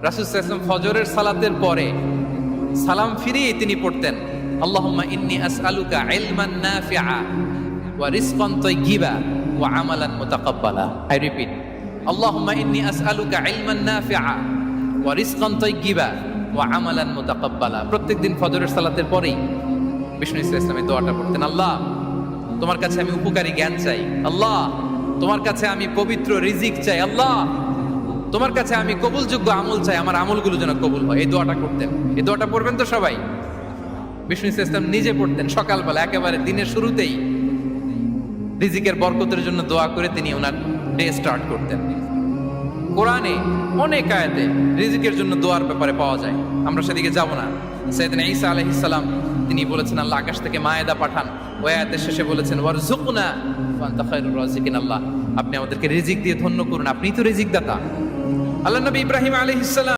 রাসূল সাল্লাল্লাহু আলাইহি ওয়াসাল্লাম ফজরের সালাতের পরে সালাম ফিরিয়ে তিনি পড়তেন, আল্লাহুম্মা ইন্নী আসআলুকা ইলমান নাফিআ ওয়া রিজকান তাইয়্যিবা ওয়া আমালান মুতাকাব্বালা। আই রিপিট, আল্লাহুম্মা ইন্নী আসআলুকা ইলমান নাফিআ ওয়া রিজকান তাইয়্যিবা ওয়া আমালান মুতাকাব্বালা। প্রত্যেকদিন ফজরের সালাতের পরেই বিষ্ণু ইসলাম এই দোয়াটা পড়তেন। আল্লাহ, তোমার কাছে আমি উপকারী জ্ঞান চাই। আল্লাহ, তোমার কাছে আমি পবিত্র রিজিক চাই। আল্লাহ, তোমার কাছে আমি কবুলযোগ্য আমল চাই, আমার আমলগুলো যেন কবুল হয়। এই দোয়াটা করতেন। এই দোয়াটা পড়বেন তো সবাই। বিষ্ণু ইসলাম নিজে পড়তেন সকালবেলা, একেবারে দিনের শুরুতেই রিজিকের বরকতের জন্য দোয়া করে তিনি ওনার ডে স্টার্ট করতেন। কোরআনে অনেক আয়াতে রিজিকের জন্য দোয়ার ব্যাপারে পাওয়া যায়, আমরা সেদিকে যাব না। সাইয়েদনা ঈসা আলাইহিস সালাম তিনি বলেছেন, আল্লাহ আকাশ থেকে মায়েদা পাঠান। ওই আয়াতের শেষে বলেছেন, ওয়ারযুকনা ওয়া আনতা খায়রুর রাযিকিন। আল্লাহ, আপনি আমাদেরকে রিজিক দিয়ে ধন্য করুন, আপনিই তো রিজিক দাতা। আল্লাহ নবী ইব্রাহিম আলাইহিস সালাম